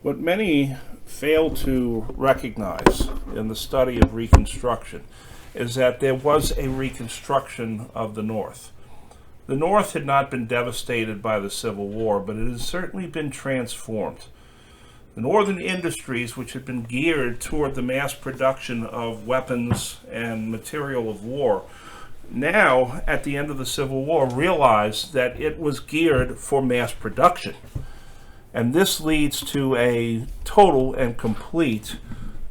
What many fail to recognize in the study of Reconstruction is that there was a reconstruction of the North. The North had not been devastated by the Civil War, but it has certainly been transformed. The northern industries, which had been geared toward the mass production of weapons and material of war, now, at the end of the Civil War, realized that it was geared for mass production. And this leads to a total and complete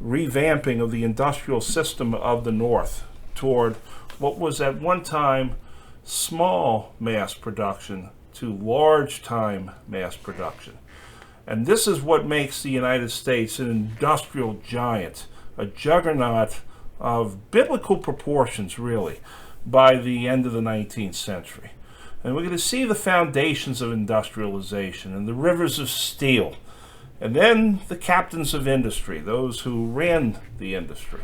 revamping of the industrial system of the North toward what was at one time small mass production to large time mass production. And this is what makes the United States an industrial giant, a juggernaut of biblical proportions, really, by the end of the 19th century. And we're going to see the foundations of industrialization and the rivers of steel, and then the captains of industry, those who ran the industry.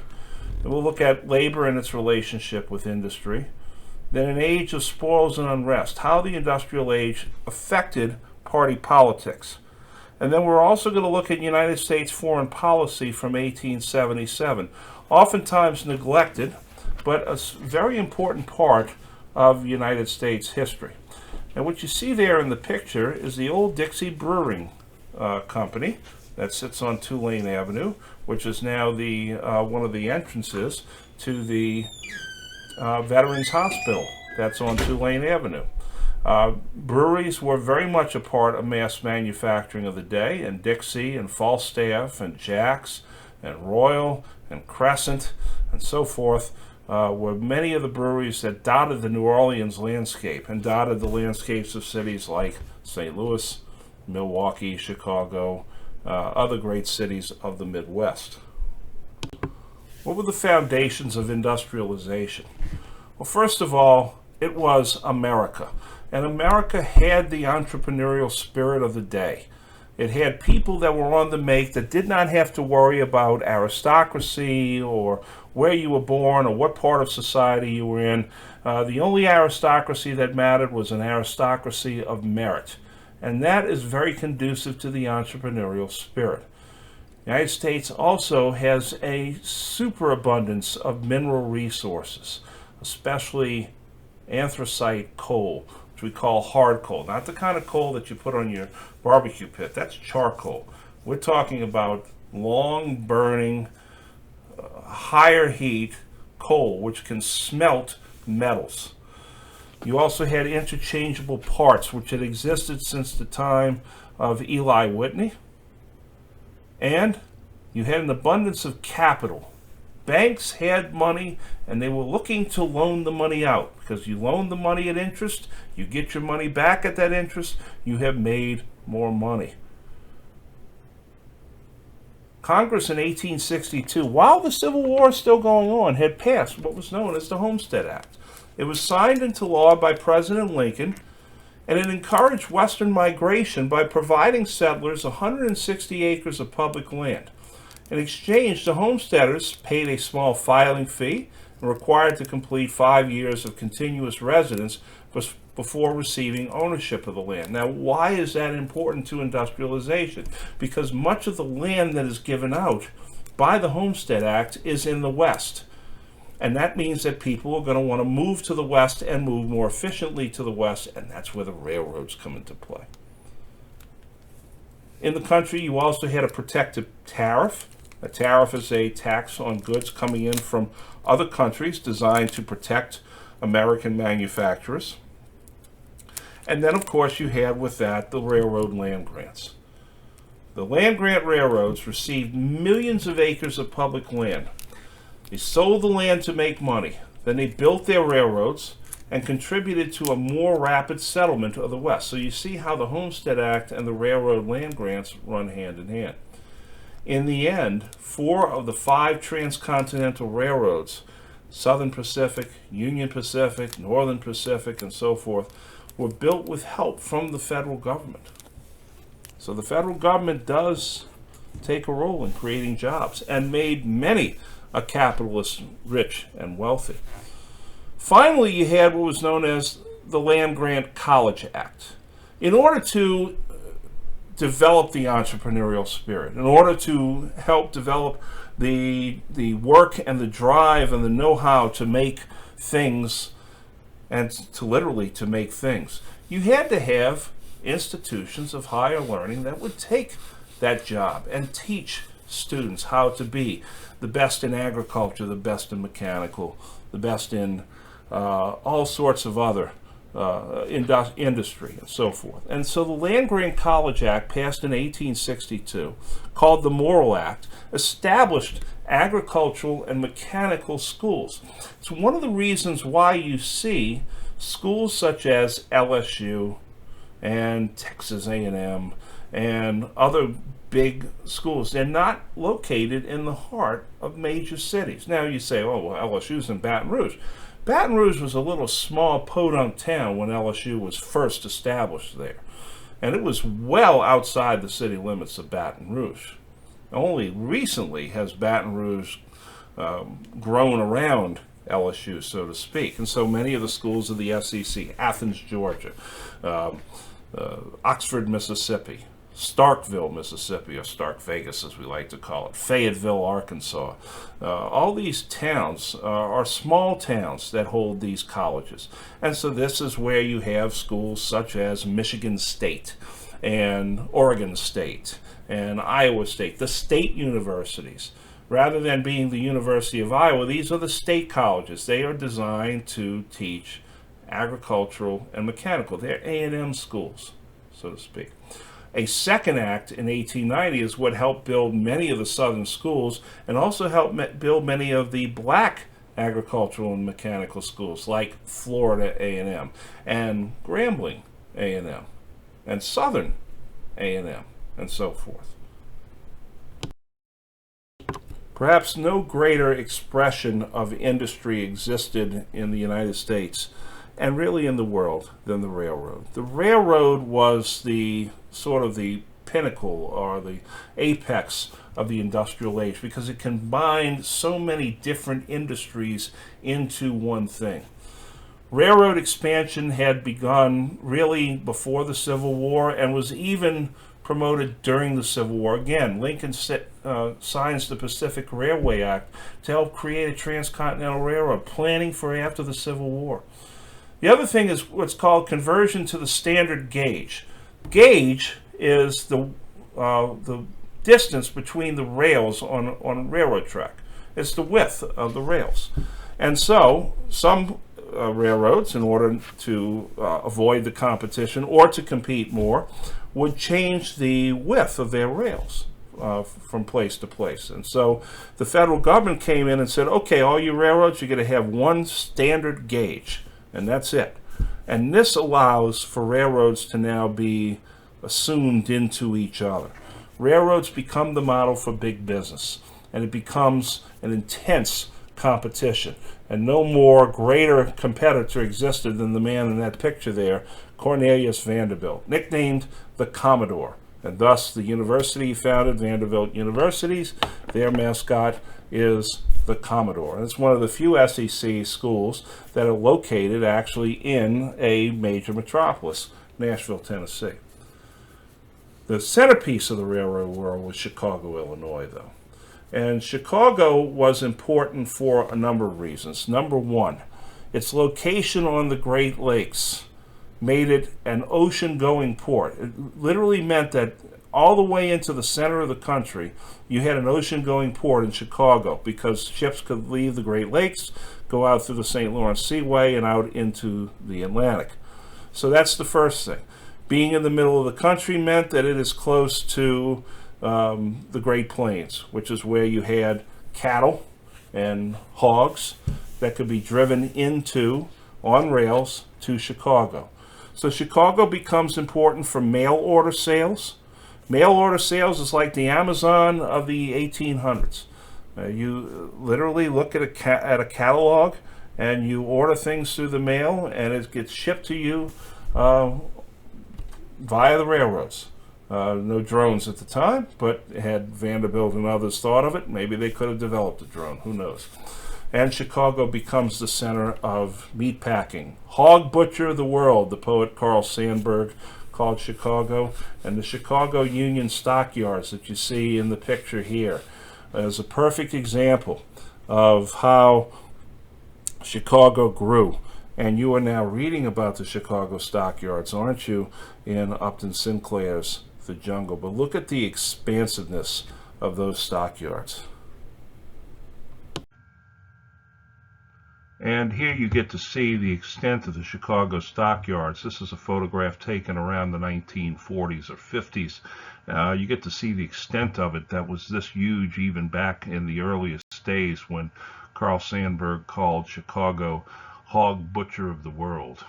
And we'll look at labor and its relationship with industry. Then an age of spoils and unrest, how the industrial age affected party politics. And then we're also going to look at United States foreign policy from 1877, oftentimes neglected, but a very important part of United States history. And what you see there in the picture is the old Dixie Brewing Company that sits on Tulane Avenue, which is now the one of the entrances to the Veterans Hospital that's on Tulane Avenue. Breweries were very much a part of mass manufacturing of the day, and Dixie and Falstaff and Jack's and Royal and Crescent and so forth were many of the breweries that dotted the New Orleans landscape and dotted the landscapes of cities like St. Louis, Milwaukee, Chicago, other great cities of the Midwest. What were the foundations of industrialization? Well, first of all, it was America. And America had the entrepreneurial spirit of the day. It had people that were on the make that did not have to worry about aristocracy or where you were born or what part of society you were in. The only aristocracy that mattered was an aristocracy of merit. And that is very conducive to the entrepreneurial spirit. The United States also has a superabundance of mineral resources, especially anthracite coal, which we call hard coal. Not the kind of coal that you put on your barbecue pit. That's charcoal. We're talking about long burning, higher heat coal, which can smelt metals. You also had interchangeable parts, which had existed since the time of Eli Whitney. And you had an abundance of capital. Banks had money, and they were looking to loan the money out, because you loan the money at interest, you get your money back at that interest, you have made more money. Congress in 1862, while the Civil War is still going on, had passed what was known as the Homestead Act. It was signed into law by President Lincoln, and it encouraged Western migration by providing settlers 160 acres of public land. In exchange, the homesteaders paid a small filing fee and were required to complete 5 years of continuous residence before receiving ownership of the land. Now, why is that important to industrialization? Because much of the land that is given out by the Homestead Act is in the West. And that means that people are going to want to move to the West and move more efficiently to the West, and that's where the railroads come into play. In the country, you also had a protective tariff. A tariff is a tax on goods coming in from other countries designed to protect American manufacturers. And then, of course, you had with that the railroad land grants. The land grant railroads received millions of acres of public land. They sold the land to make money. Then they built their railroads and contributed to a more rapid settlement of the West. So you see how the Homestead Act and the railroad land grants run hand in hand. In the end, 4 of the 5 transcontinental railroads, Southern Pacific, Union Pacific, Northern Pacific, and so forth, were built with help from the federal government. So the federal government does take a role in creating jobs and made many a capitalist rich and wealthy. Finally, you had what was known as the Land Grant College Act. In order to develop the entrepreneurial spirit, in order to help develop the work and the drive and the know-how to make things, and to literally to make things, you had to have institutions of higher learning that would take that job and teach students how to be the best in agriculture, the best in mechanical, the best in all sorts of other industry and so forth. And so the Land Grant College Act, passed in 1862, called the Morrill Act, established agricultural and mechanical schools. It's one of the reasons why you see schools such as LSU and Texas A&M and other big schools. They're not located in the heart of major cities. Now you say, oh, well, LSU's in Baton Rouge. Baton Rouge was a little small podunk town when LSU was first established there. And it was well outside the city limits of Baton Rouge. Only recently has Baton Rouge grown around LSU, so to speak. And so many of the schools of the SEC, Athens, Georgia, Oxford, Mississippi, Starkville, Mississippi, or Stark Vegas as we like to call it, Fayetteville, Arkansas. All these towns are small towns that hold these colleges. And so this is where you have schools such as Michigan State and Oregon State and Iowa State, the state universities. Rather than being the University of Iowa, these are the state colleges. They are designed to teach agricultural and mechanical. They're A&M schools, so to speak. A second act in 1890 is what helped build many of the southern schools and also helped build many of the black agricultural and mechanical schools like Florida A&M and Grambling A&M and Southern A&M and so forth. Perhaps no greater expression of industry existed in the United States and really in the world than the railroad. The railroad was the sort of the pinnacle or the apex of the industrial age because it combined so many different industries into one thing. Railroad expansion had begun really before the Civil War and was even promoted during the Civil War. Again, Lincoln signs the Pacific Railway Act to help create a transcontinental railroad, planning for after the Civil War. The other thing is what's called conversion to the standard gauge. Gauge is the distance between the rails on a railroad track. It's the width of the rails. And so some railroads, in order to avoid the competition or to compete more, would change the width of their rails from place to place. And so the federal government came in and said, okay, all you railroads, you're going to have one standard gauge, and that's it. And this allows for railroads to now be assumed into each other. Railroads become the model for big business, and it becomes an intense competition. And no more greater competitor existed than the man in that picture there, Cornelius Vanderbilt, nicknamed the Commodore. And thus the university he founded, Vanderbilt Universities, their mascot is the Commodore. And it's one of the few SEC schools that are located actually in a major metropolis, Nashville, Tennessee. The centerpiece of the railroad world was Chicago, Illinois, though. And Chicago was important for a number of reasons. Number one, its location on the Great Lakes made it an ocean-going port. It literally meant that all the way into the center of the country, you had an ocean-going port in Chicago because ships could leave the Great Lakes, go out through the St. Lawrence Seaway, and out into the Atlantic. So that's the first thing. Being in the middle of the country meant that it is close to the Great Plains, which is where you had cattle and hogs that could be driven into, on rails, to Chicago. So Chicago becomes important for mail order sales. Mail order sales is like the Amazon of the 1800s. You literally look at a catalog and you order things through the mail and it gets shipped to you via the railroads. No drones at the time, but had Vanderbilt and others thought of it, maybe they could have developed a drone, who knows. And Chicago becomes the center of meat packing. Hog butcher of the world, the poet Carl Sandburg called Chicago, and the Chicago Union Stockyards that you see in the picture here is a perfect example of how Chicago grew. And you are now reading about the Chicago stockyards, aren't you, in Upton Sinclair's The Jungle? But look at the expansiveness of those stockyards. And here you get to see the extent of the Chicago stockyards. This is a photograph taken around the 1940s or 50s. You get to see the extent of it that was this huge even back in the earliest days when Carl Sandburg called Chicago hog butcher of the world.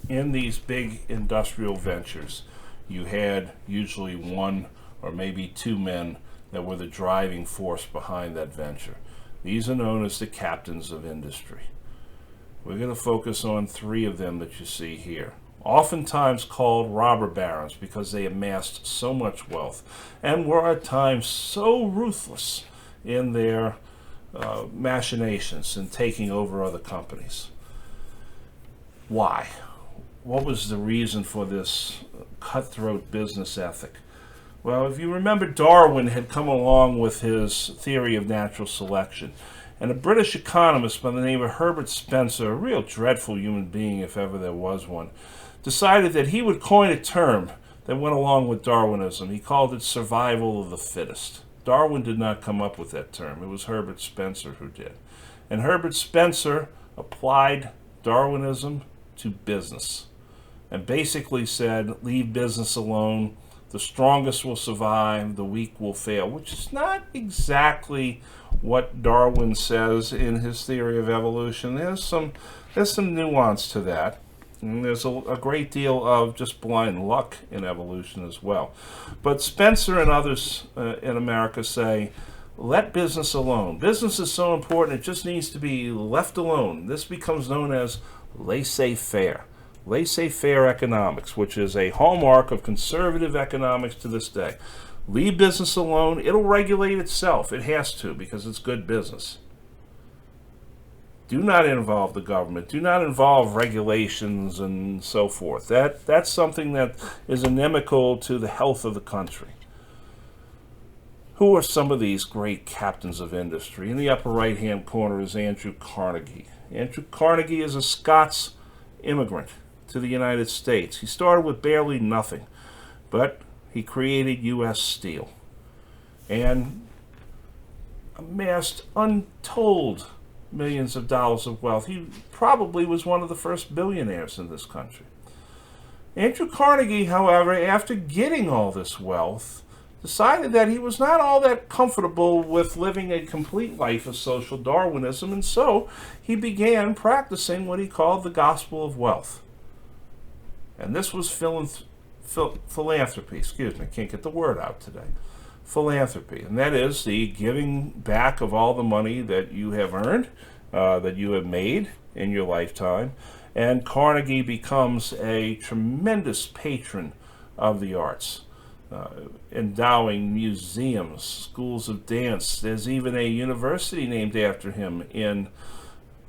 In these big industrial ventures, you had usually one or maybe two men that were the driving force behind that venture. These are known as the captains of industry. We're going to focus on three of them that you see here, oftentimes called robber barons because they amassed so much wealth and were at times so ruthless in their machinations and taking over other companies. Why? What was the reason for this cutthroat business ethic? Well, if you remember, Darwin had come along with his theory of natural selection, and a British economist by the name of Herbert Spencer, a real dreadful human being if ever there was one, decided that he would coin a term that went along with Darwinism. He called it survival of the fittest. Darwin did not come up with that term. It was Herbert Spencer who did. And Herbert Spencer applied Darwinism to business and basically said, leave business alone. The strongest will survive, the weak will fail, which is not exactly what Darwin says in his theory of evolution. There's some nuance to that. And there's a great deal of just blind luck in evolution as well. But Spencer and others in America say, let business alone. Business is so important, it just needs to be left alone. This becomes known as laissez-faire. Laissez-faire economics, which is a hallmark of conservative economics to this day. Leave business alone. It'll regulate itself. It has to, because it's good business. Do not involve the government. Do not involve regulations and so forth. That's something that is inimical to the health of the country. Who are some of these great captains of industry? In the upper right-hand corner is Andrew Carnegie. Andrew Carnegie is a Scots immigrant to the United States. He started with barely nothing, but he created U.S. Steel and amassed untold millions of dollars of wealth. He probably was one of the first billionaires in this country. Andrew Carnegie, however, after getting all this wealth, decided that he was not all that comfortable with living a complete life of social Darwinism, and so he began practicing what he called the gospel of wealth. And this was philanthropy. Excuse me, can't get the word out today. Philanthropy, and that is the giving back of all the money that you have earned, that you have made in your lifetime. And Carnegie becomes a tremendous patron of the arts, endowing museums, schools of dance. There's even a university named after him in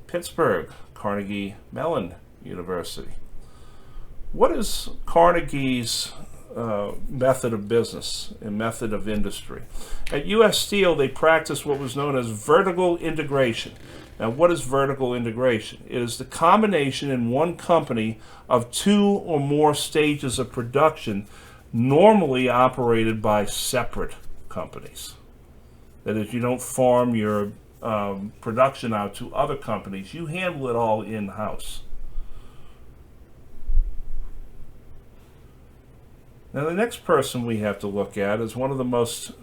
Pittsburgh, Carnegie Mellon University. What is Carnegie's method of business and method of industry? At U.S. Steel, they practiced what was known as vertical integration. Now, what is vertical integration? It is the combination in one company of two or more stages of production normally operated by separate companies. That is, you don't farm your production out to other companies. You handle it all in-house. Now, the next person we have to look at is one of the most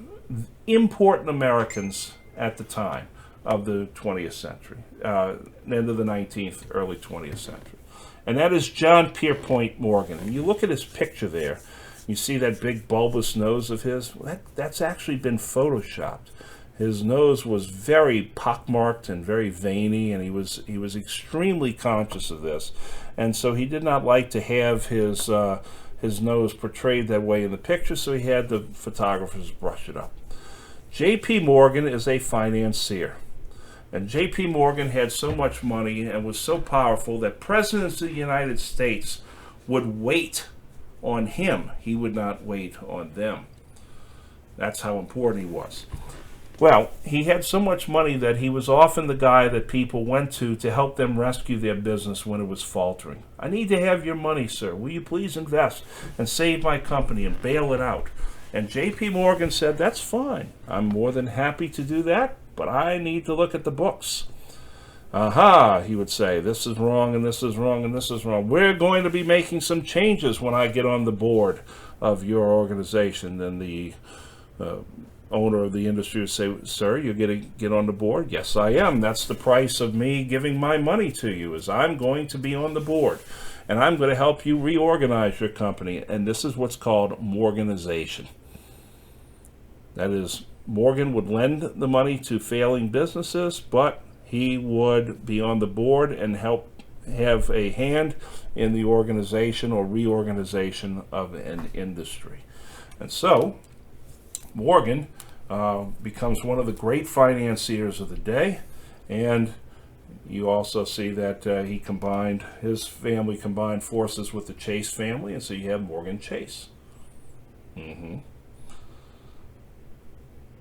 important Americans at the time of the 20th century, end of the 19th, early 20th century. And that is John Pierpont Morgan. And you look at his picture there, you see that big bulbous nose of his? Well, that's actually been photoshopped. His nose was very pockmarked and very veiny, and he was extremely conscious of this. And so he did not like to have his nose portrayed that way in the picture, so he had the photographers brush it up. J.P. Morgan is a financier. And J.P. Morgan had so much money and was so powerful that presidents of the United States would wait on him. He would not wait on them. That's how important he was. Well, he had so much money that he was often the guy that people went to help them rescue their business when it was faltering. I need to have your money, sir. Will you please invest and save my company and bail it out? And J.P. Morgan said, that's fine. I'm more than happy to do that, but I need to look at the books. Aha, he would say, this is wrong and this is wrong and this is wrong. We're going to be making some changes when I get on the board of your organization. Then the owner of the industry would say, sir, you're going to get on the board? Yes, I am. That's the price of me giving my money to you, is I'm going to be on the board. And I'm going to help you reorganize your company. And this is what's called Morganization. That is, Morgan would lend the money to failing businesses, but he would be on the board and help have a hand in the organization or reorganization of an industry. And so, Morgan becomes one of the great financiers of the day, and you also see that his family combined forces with the Chase family, and so you have Morgan Chase. The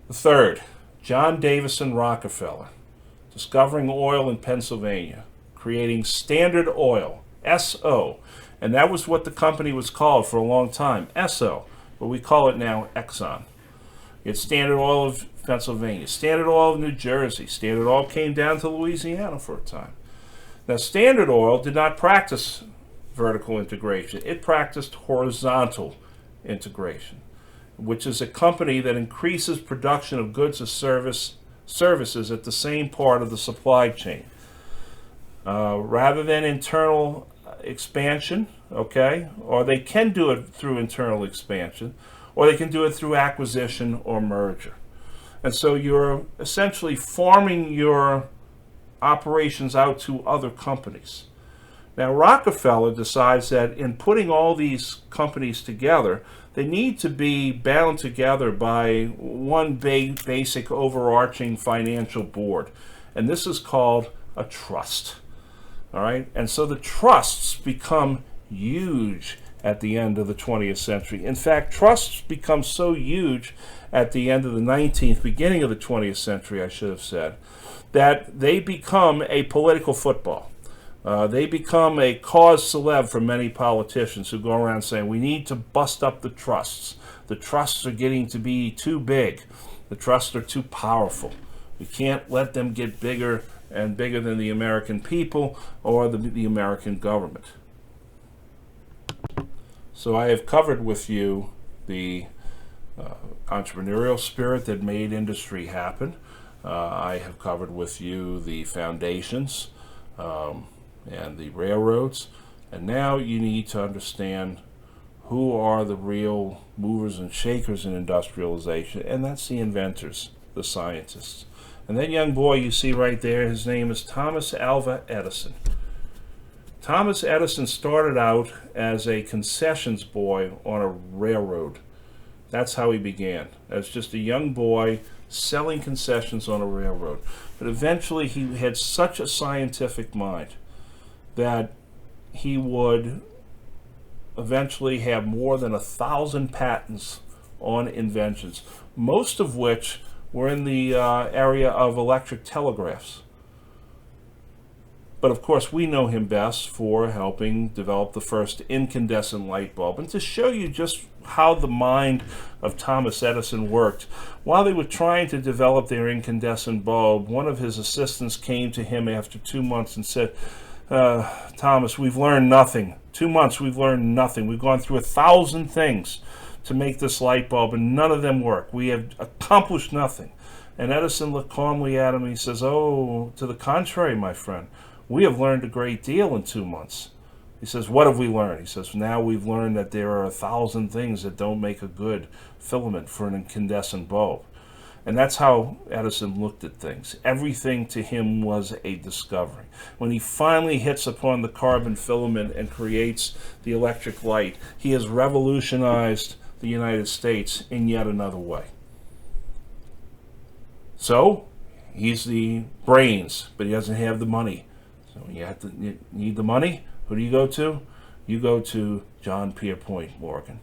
third, John Davison Rockefeller, discovering oil in Pennsylvania, creating Standard Oil, S.O., and that was what the company was called for a long time, S.O., but we call it now Exxon. It's Standard Oil of Pennsylvania, Standard Oil of New Jersey. Standard Oil came down to Louisiana for a time. Now, Standard Oil did not practice vertical integration. It practiced horizontal integration, which is a company that increases production of goods or services at the same part of the supply chain. Rather than internal expansion, okay, or they can do it through internal expansion, or they can do it through acquisition or merger. And so you're essentially farming your operations out to other companies. Now, Rockefeller decides that in putting all these companies together, they need to be bound together by one basic overarching financial board. And this is called a trust. All right? And so the trusts become huge at the end of the 20th century. In fact, trusts become so huge at the end of the 19th, beginning of the 20th century, I should have said, that they become a political football. They become a cause célèbre for many politicians who go around saying, we need to bust up the trusts. The trusts are getting to be too big. The trusts are too powerful. We can't let them get bigger and bigger than the American people or the American government. So I have covered with you the entrepreneurial spirit that made industry happen. I have covered with you the foundations and the railroads. And now you need to understand who are the real movers and shakers in industrialization, and that's the inventors, the scientists. And that young boy you see right there, his name is Thomas Alva Edison. Thomas Edison started out as a concessions boy on a railroad. That's how he began, as just a young boy selling concessions on a railroad. But eventually he had such a scientific mind that he would eventually have more than 1,000 patents on inventions, most of which were in the area of electric telegraphs. But of course, we know him best for helping develop the first incandescent light bulb. And to show you just how the mind of Thomas Edison worked, while they were trying to develop their incandescent bulb, one of his assistants came to him after 2 months and said, Thomas, we've learned nothing. 2 months, we've learned nothing. We've gone through 1,000 things to make this light bulb, and none of them work. We have accomplished nothing. And Edison looked calmly at him and he says, oh, to the contrary, my friend. We have learned a great deal in 2 months. He says, what have we learned? He says, now we've learned that there are 1,000 things that don't make a good filament for an incandescent bulb. And that's how Edison looked at things. Everything to him was a discovery. When he finally hits upon the carbon filament and creates the electric light, he has revolutionized the United States in yet another way. So, he's the brains, but he doesn't have the money. So you need the money. Who do you go to? You go to John Pierpont Morgan,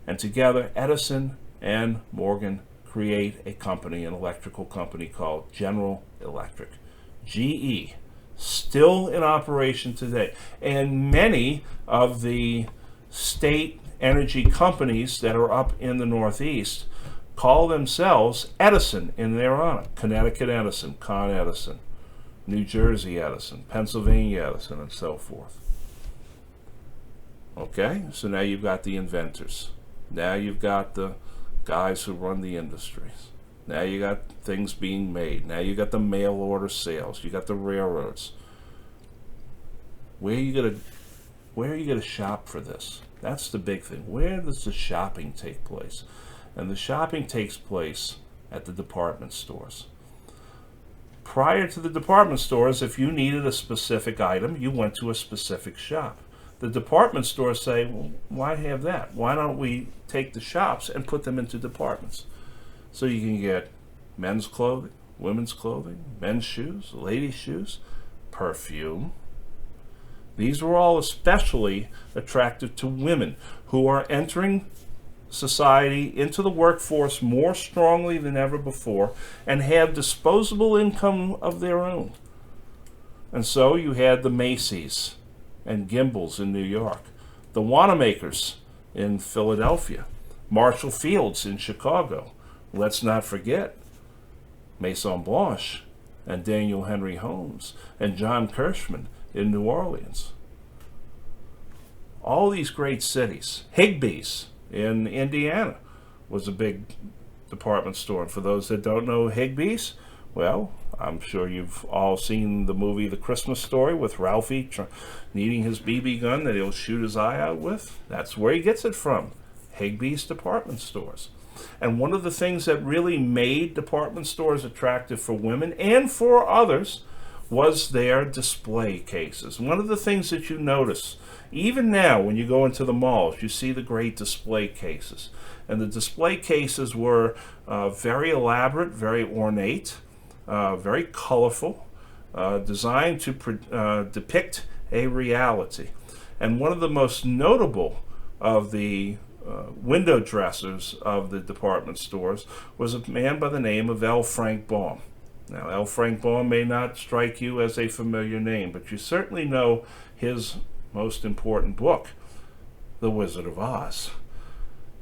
and together Edison and Morgan create a company, an electrical company called General Electric, GE, still in operation today. And many of the state energy companies that are up in the Northeast call themselves Edison in their honor. Connecticut Edison, Con Edison, New Jersey Edison, Pennsylvania Edison, and so forth. Okay, so now you've got the inventors. Now you've got the guys who run the industries. Now you got things being made. Now you got the mail order sales. You got the railroads. Where are you gonna shop for this? That's the big thing. Where does the shopping take place? And the shopping takes place at the department stores. Prior to the department stores, if you needed a specific item, you went to a specific shop. The department stores say, well, why have that? Why don't we take the shops and put them into departments? So you can get men's clothing, women's clothing, men's shoes, ladies' shoes, perfume. These were all especially attractive to women who are entering society into the workforce more strongly than ever before and have disposable income of their own. And so you had the Macy's and Gimbels in New York, the Wanamakers in Philadelphia, Marshall Fields in Chicago. Let's not forget Maison Blanche and Daniel Henry Holmes and John Kirschman in New Orleans. All these great cities. Higbee's in Indiana was a big department store. And for those that don't know Higbee's, well, I'm sure you've all seen the movie The Christmas Story with Ralphie needing his BB gun that he'll shoot his eye out with. That's where he gets it from, Higbee's department stores. And one of the things that really made department stores attractive for women and for others was their display cases. One of the things that you notice, even now when you go into the malls, you see the great display cases. And the display cases were very elaborate, very ornate, very colorful, designed to depict a reality. And one of the most notable of the window dressers of the department stores was a man by the name of L. Frank Baum. Now, L. Frank Baum may not strike you as a familiar name, but you certainly know his most important book, The Wizard of Oz.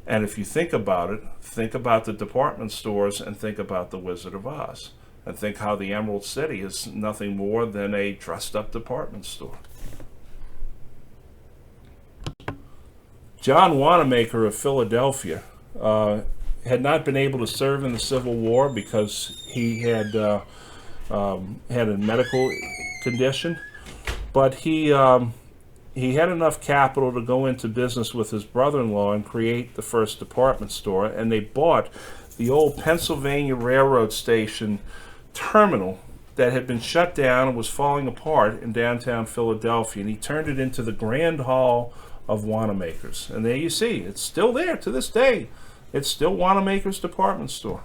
And if you think about it, think about the department stores and think about The Wizard of Oz. And think how the Emerald City is nothing more than a dressed-up department store. John Wanamaker of Philadelphia had not been able to serve in the Civil War because he had had a medical condition, but he had enough capital to go into business with his brother-in-law and create the first department store, and they bought the old Pennsylvania Railroad Station terminal that had been shut down and was falling apart in downtown Philadelphia, and he turned it into the Grand Hall of Wanamaker's. And there you see, it's still there to this day. It's still Wanamaker's department store.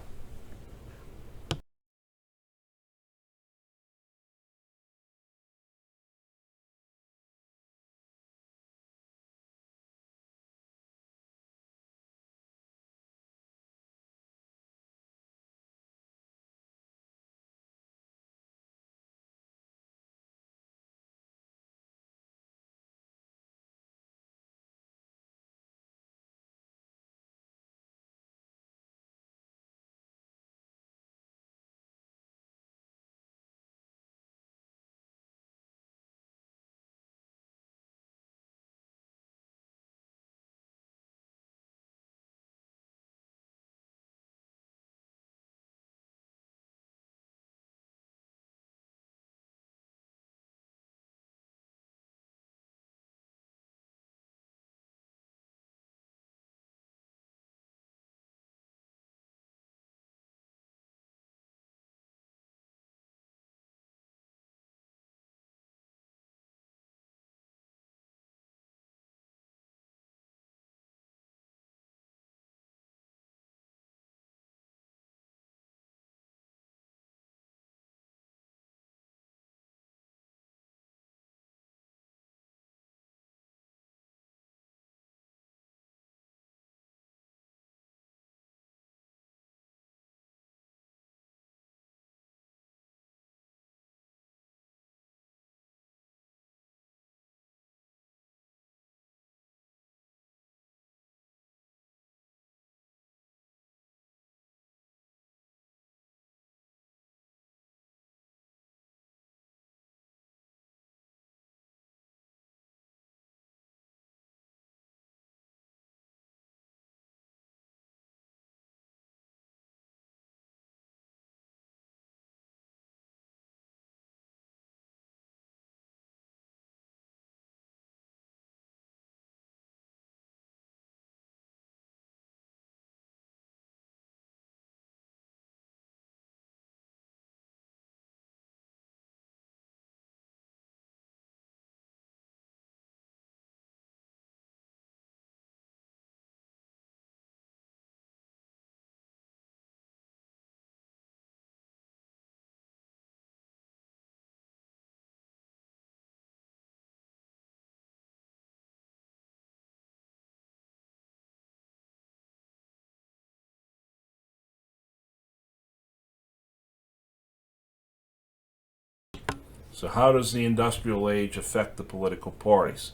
So how does the industrial age affect the political parties?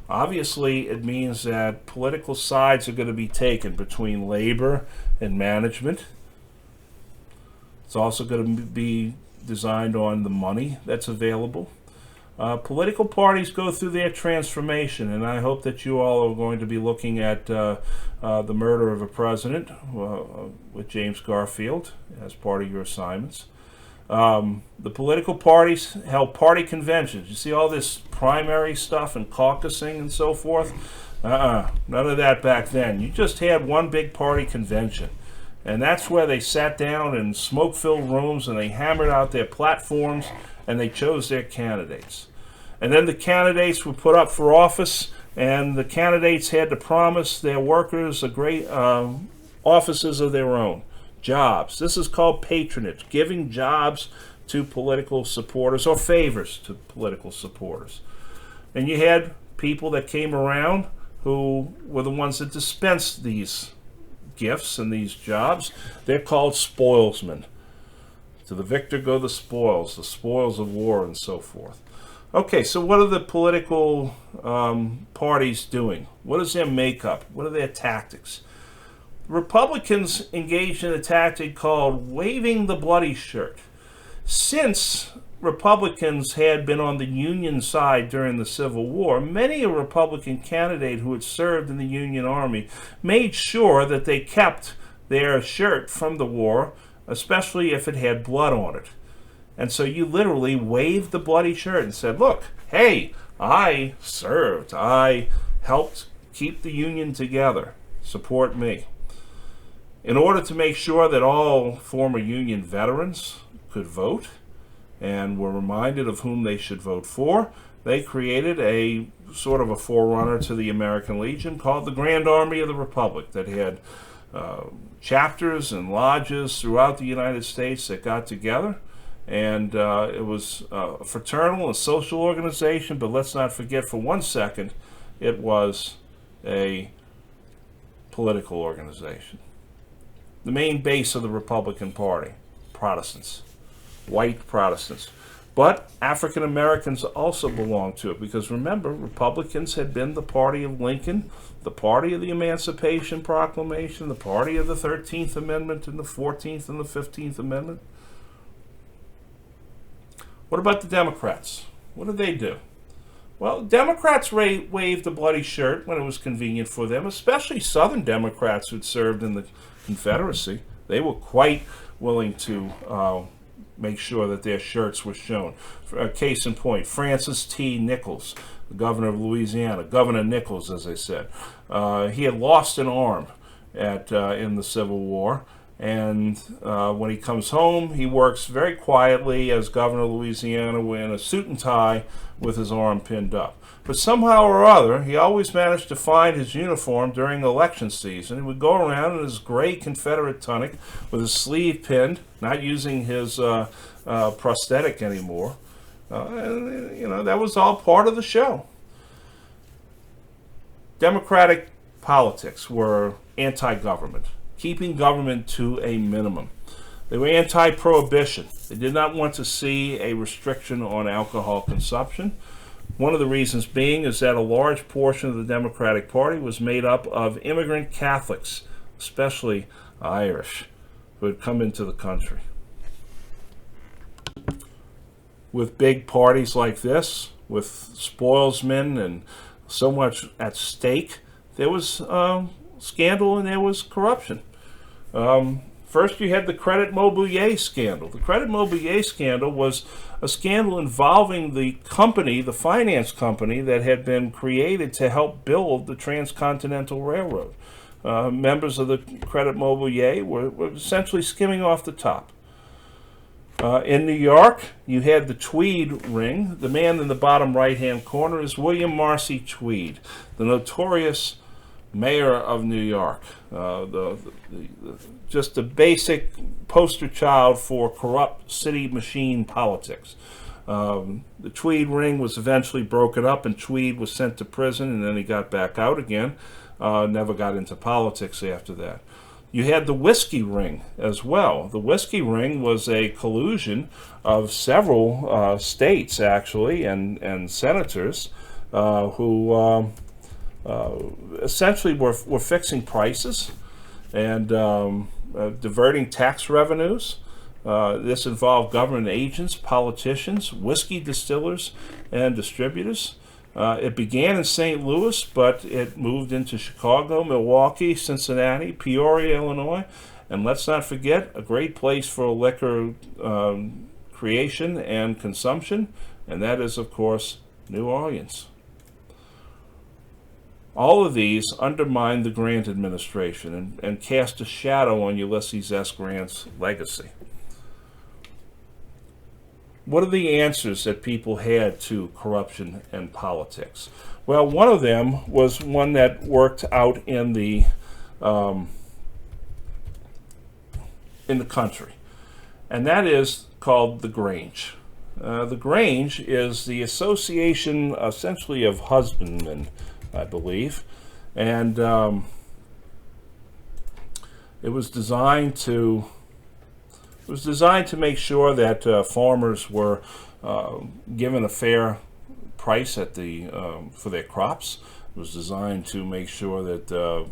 Obviously, it means that political sides are going to be taken between labor and management. It's also going to be designed on the money that's available. Political parties go through their transformation, and I hope that you all are going to be looking at the murder of a president with James Garfield as part of your assignments. The political parties held party conventions. You see all this primary stuff and caucusing and so forth? None of that back then. You just had one big party convention. And that's where they sat down in smoke-filled rooms and they hammered out their platforms and they chose their candidates. And then the candidates were put up for office, and the candidates had to promise their workers a great offices of their own, jobs. This is called patronage, giving jobs to political supporters or favors to political supporters. And you had people that came around who were the ones that dispensed these gifts and these jobs. They're called spoilsmen. To the victor go the spoils of war and so forth. Okay, so what are the political parties doing? What is their makeup? What are their tactics? Republicans engaged in a tactic called waving the bloody shirt. Since Republicans had been on the Union side during the Civil War, many a Republican candidate who had served in the Union Army made sure that they kept their shirt from the war, especially if it had blood on it. And so you literally waved the bloody shirt and said, look, hey, I served. I helped keep the Union together. Support me. In order to make sure that all former Union veterans could vote and were reminded of whom they should vote for, they created a sort of a forerunner to the American Legion called the Grand Army of the Republic that had chapters and lodges throughout the United States that got together. And it was a fraternal and social organization, but let's not forget for 1 second, it was a political organization. The main base of the Republican Party, Protestants, white Protestants. But African Americans also belonged to it, because remember, Republicans had been the party of Lincoln, the party of the Emancipation Proclamation, the party of the 13th Amendment and the 14th and the 15th Amendment. What about the Democrats? What did they do? Well, Democrats waved the bloody shirt when it was convenient for them, especially Southern Democrats who'd served in the Confederacy. They were quite willing to make sure that their shirts were shown. Case in point, Francis T. Nichols, the governor of Louisiana, Governor Nichols, as I said. He had lost an arm in the Civil War. And when he comes home, he works very quietly as governor of Louisiana in a suit and tie with his arm pinned up. But somehow or other, he always managed to find his uniform during election season. He would go around in his gray Confederate tunic with his sleeve pinned, not using his prosthetic anymore. And, you know, that was all part of the show. Democratic politics were anti-government, keeping government to a minimum. They were anti-prohibition. They did not want to see a restriction on alcohol consumption. One of the reasons being is that a large portion of the Democratic Party was made up of immigrant Catholics, especially Irish, who had come into the country. With big parties like this, with spoilsmen and so much at stake, there was scandal and there was corruption. First, you had the Credit Mobilier scandal. The Credit Mobilier scandal was a scandal involving the company, the finance company, that had been created to help build the Transcontinental Railroad. Members of the Credit Mobilier were essentially skimming off the top. In New York, you had the Tweed ring. The man in the bottom right-hand corner is William Marcy Tweed, the notorious mayor of New York, just a basic poster child for corrupt city machine politics. The Tweed ring was eventually broken up, and Tweed was sent to prison, and then he got back out again. Never got into politics after that. You had the whiskey ring as well. The whiskey ring was a collusion of several states, actually, and senators who essentially were fixing prices and diverting tax revenues. This involved government agents, politicians, whiskey distillers, and distributors. It began in St. Louis, but it moved into Chicago, Milwaukee, Cincinnati, Peoria, Illinois, and let's not forget a great place for liquor creation and consumption, and that is, of course, New Orleans. All of these undermined the Grant administration and cast a shadow on Ulysses S. Grant's legacy. What are the answers that people had to corruption and politics? Well, one of them was one that worked out in the country, and that is called the Grange. The Grange is the association, essentially, of husbandmen, I believe, and it was designed to make sure that farmers were given a fair price at for their crops. It was designed to make sure that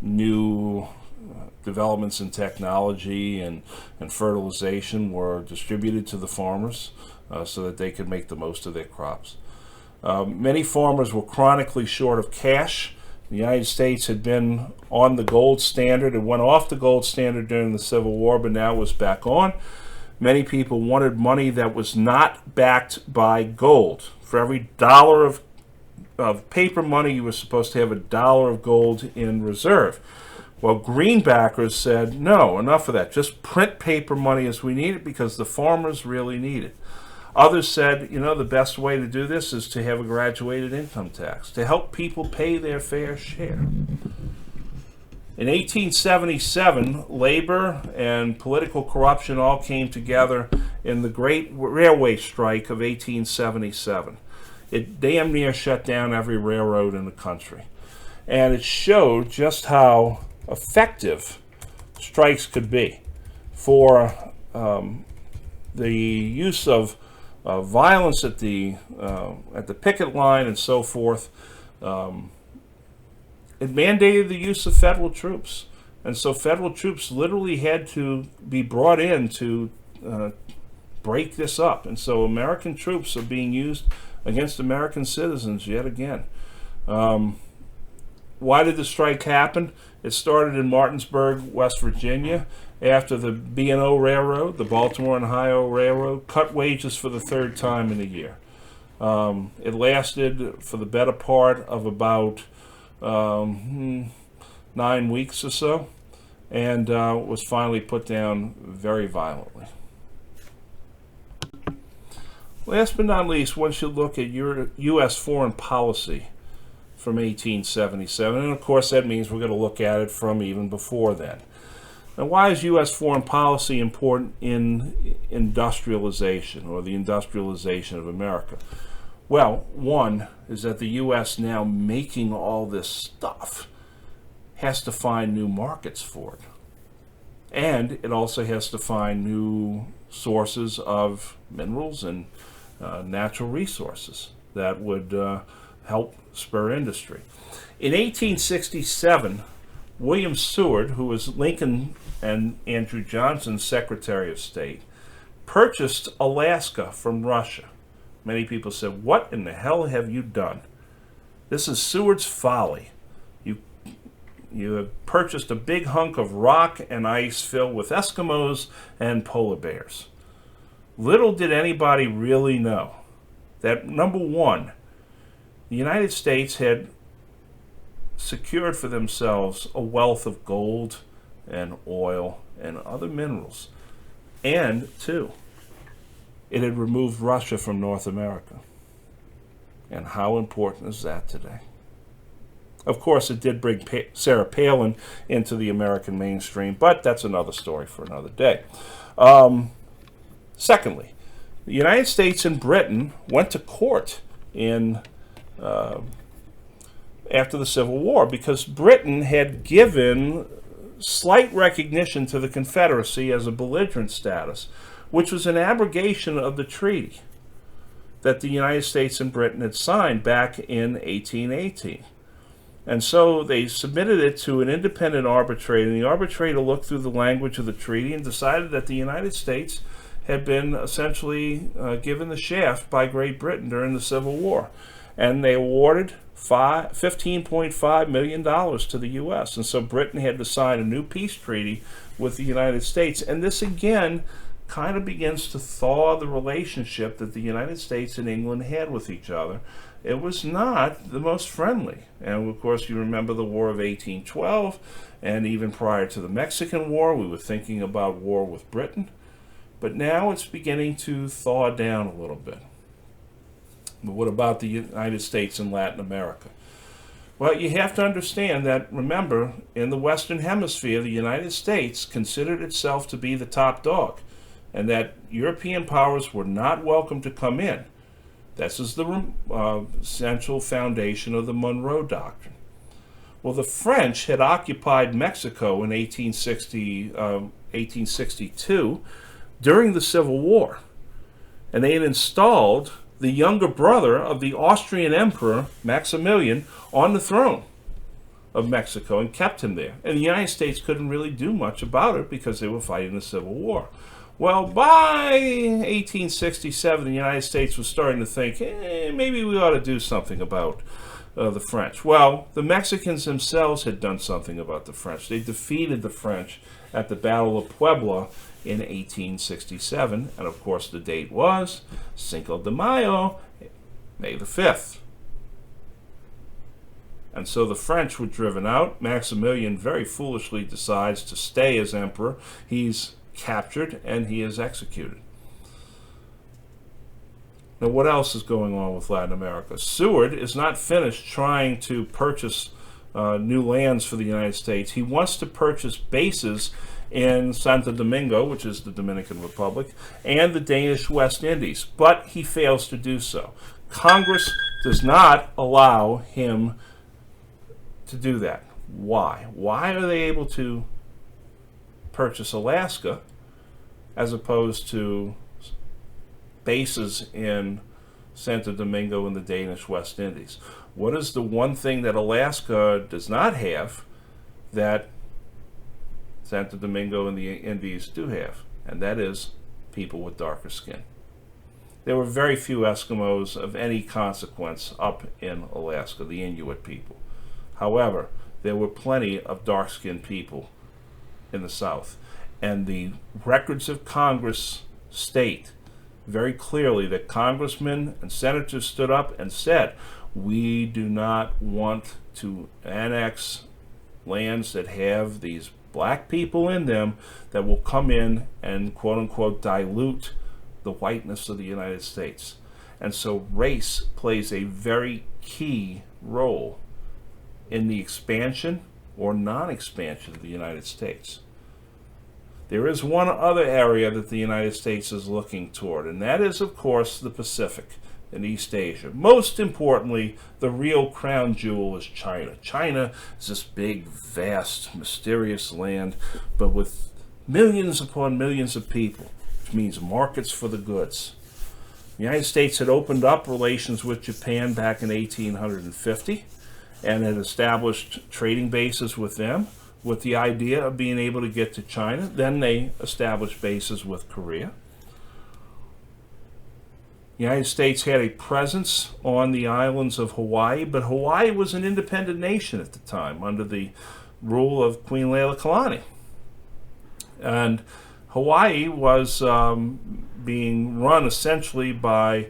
new developments in technology and fertilization were distributed to the farmers so that they could make the most of their crops. Many farmers were chronically short of cash. The United States had been on the gold standard. It went off the gold standard during the Civil War, but now was back on. Many people wanted money that was not backed by gold. For every dollar of paper money, you were supposed to have $1 of gold in reserve. Well, greenbackers said, no, enough of that. Just print paper money as we need it because the farmers really need it. Others said, the best way to do this is to have a graduated income tax, to help people pay their fair share. In 1877, labor and political corruption all came together in the Great Railway Strike of 1877. It damn near shut down every railroad in the country. And it showed just how effective strikes could be for the use of violence at the picket line and so forth. It mandated the use of federal troops, and so federal troops literally had to be brought in to break this up. And so American troops are being used against American citizens yet again. Why did the strike happen? It started in Martinsburg, West Virginia, after the B&O Railroad, the Baltimore and Ohio Railroad, cut wages for the third time in a year. It lasted for the better part of about 9 weeks or so, and was finally put down very violently. Last but not least, one should look at U.S. foreign policy from 1877, and of course that means we're going to look at it from even before then. Now, why is U.S. foreign policy important in industrialization, or the industrialization of America? Well, one is that the U.S. now making all this stuff has to find new markets for it. And it also has to find new sources of minerals and natural resources that would help spur industry. In 1867, William Seward, who was Lincoln and Andrew Johnson's Secretary of State, purchased Alaska from Russia. Many people said, what in the hell have you done? This is Seward's folly. You have purchased a big hunk of rock and ice filled with Eskimos and polar bears. Little did anybody really know that, number one, the United States had secured for themselves a wealth of gold and oil and other minerals. And, two, it had removed Russia from North America. And how important is that today? Of course, it did bring Sarah Palin into the American mainstream, but that's another story for another day. Secondly, the United States and Britain went to court after the Civil War because Britain had given slight recognition to the Confederacy as a belligerent status, which was an abrogation of the treaty that the United States and Britain had signed back in 1818. And so they submitted it to an independent arbitrator, and the arbitrator looked through the language of the treaty and decided that the United States had been essentially given the shaft by Great Britain during the Civil War. And they awarded $15.5 million to the U.S. And so Britain had to sign a new peace treaty with the United States. And this, again, kind of begins to thaw the relationship that the United States and England had with each other. It was not the most friendly. And, of course, you remember the War of 1812, and even prior to the Mexican War, we were thinking about war with Britain. But now it's beginning to thaw down a little bit. But what about the United States and Latin America? Well, you have to understand that, remember, in the Western Hemisphere, the United States considered itself to be the top dog, and that European powers were not welcome to come in. This is the essential foundation of the Monroe Doctrine. Well, the French had occupied Mexico in 1862 during the Civil War, and they had installed the younger brother of the Austrian Emperor, Maximilian, on the throne of Mexico and kept him there. And the United States couldn't really do much about it because they were fighting the Civil War. Well, by 1867, the United States was starting to think, maybe we ought to do something about the French. Well, the Mexicans themselves had done something about the French. They defeated the French at the Battle of Puebla in 1867, and of course the date was Cinco de Mayo, May the 5th. And so the French were driven out. Maximilian very foolishly decides to stay as emperor. He's captured and he is executed. Now, what else is going on with Latin America? Seward is not finished trying to purchase new lands for the United States. He wants to purchase bases in Santo Domingo, which is the Dominican Republic, and the Danish West Indies, but he fails to do so. Congress does not allow him to do that. Why? Why are they able to purchase Alaska as opposed to bases in Santo Domingo and the Danish West Indies? What is the one thing that Alaska does not have that Santo Domingo and the Indies do have? And that is people with darker skin. There were very few Eskimos of any consequence up in Alaska, the Inuit people. However, there were plenty of dark-skinned people in the South. And the records of Congress state very clearly that congressmen and senators stood up and said, we do not want to annex lands that have these black people in them that will come in and quote-unquote dilute the whiteness of the United States. And so race plays a very key role in the expansion or non-expansion of the United States. There is one other area that the United States is looking toward, and that is, of course, the Pacific and East Asia. Most importantly, the real crown jewel is China. China is this big, vast, mysterious land, but with millions upon millions of people, which means markets for the goods. The United States had opened up relations with Japan back in 1850 and had established trading bases with them, with the idea of being able to get to China. Then they established bases with Korea. The United States had a presence on the islands of Hawaii, but Hawaii was an independent nation at the time under the rule of Queen Leila Kalani. And Hawaii was being run essentially by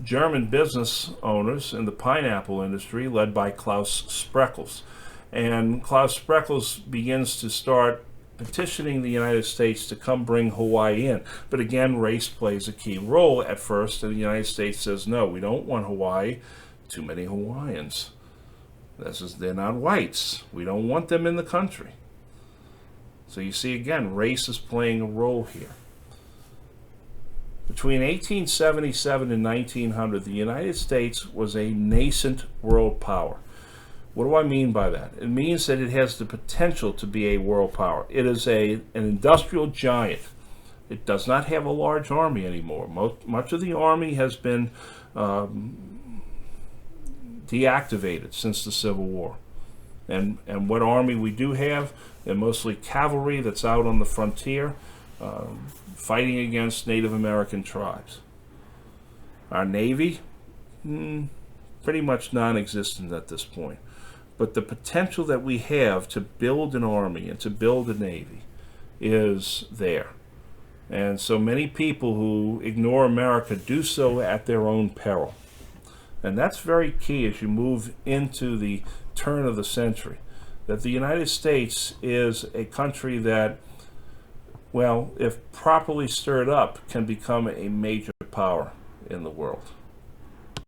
German business owners in the pineapple industry led by Klaus Spreckels. And Klaus Spreckels begins to start petitioning the United States to come bring Hawaii in. But again, race plays a key role at first, and the United States says, no, we don't want Hawaii. Too many Hawaiians. They're not whites. We don't want them in the country. So you see, again, race is playing a role here. Between 1877 and 1900, the United States was a nascent world power. What do I mean by that? It means that it has the potential to be a world power. It is an industrial giant. It does not have a large army anymore. Much of the army has been deactivated since the Civil War. And what army we do have, they're mostly cavalry that's out on the frontier fighting against Native American tribes. Our Navy, pretty much non-existent at this point. But the potential that we have to build an army and to build a navy is there. And so many people who ignore America do so at their own peril. And that's very key as you move into the turn of the century, that the United States is a country that, well, if properly stirred up, can become a major power in the world.